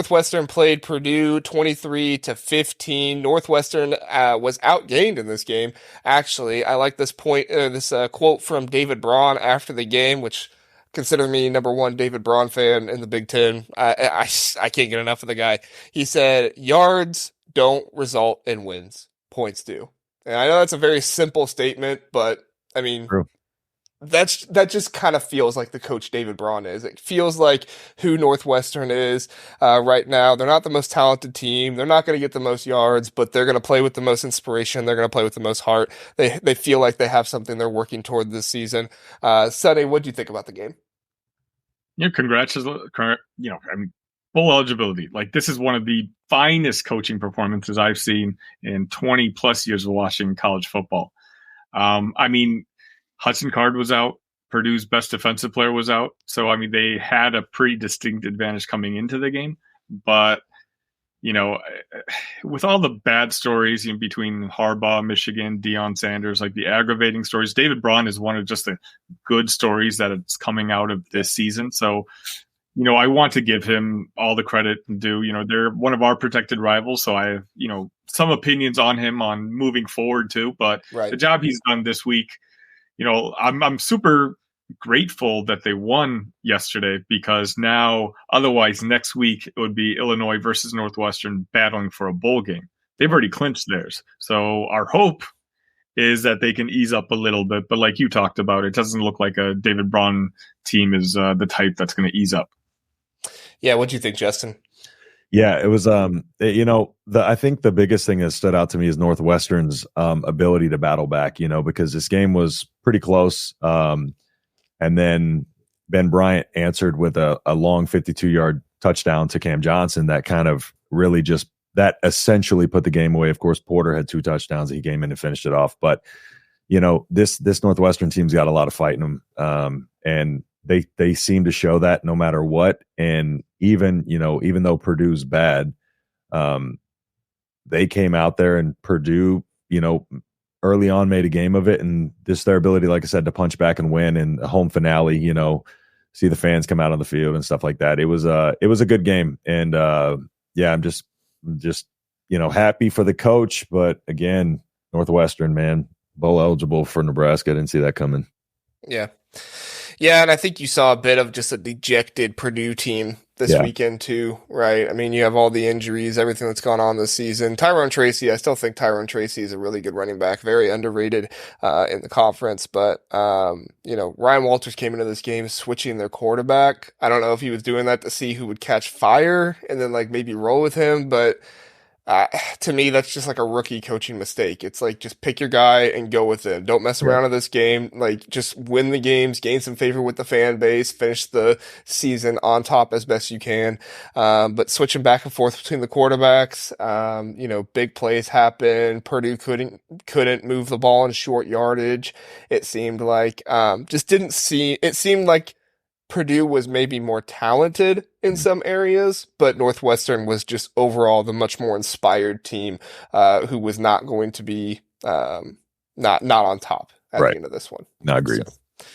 Northwestern played Purdue 23-15. Northwestern was outgained in this game. Actually, I like this quote from David Braun after the game, which consider me number one David Braun fan in the Big Ten. I can't get enough of the guy. He said, "Yards don't result in wins. Points do." And I know that's a very simple statement, but I mean, True. that just kind of feels like the coach David Braun is. It feels like who Northwestern is right now. They're not the most talented team. They're not going to get the most yards, but they're going to play with the most inspiration. They're going to play with the most heart. They feel like they have something they're working toward this season. Sonny, what do you think about the game? Congrats. I mean, full eligibility. Like, this is one of the finest coaching performances I've seen in 20 plus years of watching college football. I mean, Hudson Card was out. Purdue's best defensive player was out. So, I mean, they had a pretty distinct advantage coming into the game. But, with all the bad stories between Harbaugh, Michigan, Deion Sanders, like the aggravating stories, David Braun is one of just the good stories that it's coming out of this season. So, I want to give him all the credit and do. They're one of our protected rivals. So I have, some opinions on him on moving forward too. But Right. the job he's done this week, I'm super grateful that they won yesterday, because now otherwise next week it would be Illinois versus Northwestern battling for a bowl game. They've already clinched theirs. So our hope is that they can ease up a little bit. But like you talked about, it doesn't look like a David Braun team is the type that's going to ease up. Yeah, what do you think, Justin? Yeah, it was. I think the biggest thing that stood out to me is Northwestern's ability to battle back. Because this game was pretty close, and then Ben Bryant answered with a long 52-yard touchdown to Cam Johnson that kind of really that essentially put the game away. Of course, Porter had 2 touchdowns. He came in and finished it off. But this Northwestern team's got a lot of fight in them, and they seem to show that no matter what. And even though Purdue's bad, they came out there, and Purdue, early on made a game of it, and just their ability, like I said, to punch back and win, and a home finale, see the fans come out on the field and stuff like that. It was a good game. And I'm just happy for the coach, but again, Northwestern, man, bowl eligible for Nebraska. I didn't see that coming. Yeah. Yeah, and I think you saw a bit of just a dejected Purdue team this weekend too, right? I mean, you have all the injuries, everything that's gone on this season. Tyrone Tracy, I still think Tyrone Tracy is a really good running back, very underrated in the conference. But, Ryan Walters came into this game switching their quarterback. I don't know if he was doing that to see who would catch fire and then maybe roll with him, but to me, that's just like a rookie coaching mistake. It's like, just pick your guy and go with him. Don't mess around in this game. Just win the games, gain some favor with the fan base, finish the season on top as best you can. But switching back and forth between the quarterbacks, big plays happen. Purdue couldn't move the ball in short yardage. It seemed like, it seemed like Purdue was maybe more talented in some areas, but Northwestern was just overall the much more inspired team, who was not going to be not on top at the end of this one. No, agreed. So.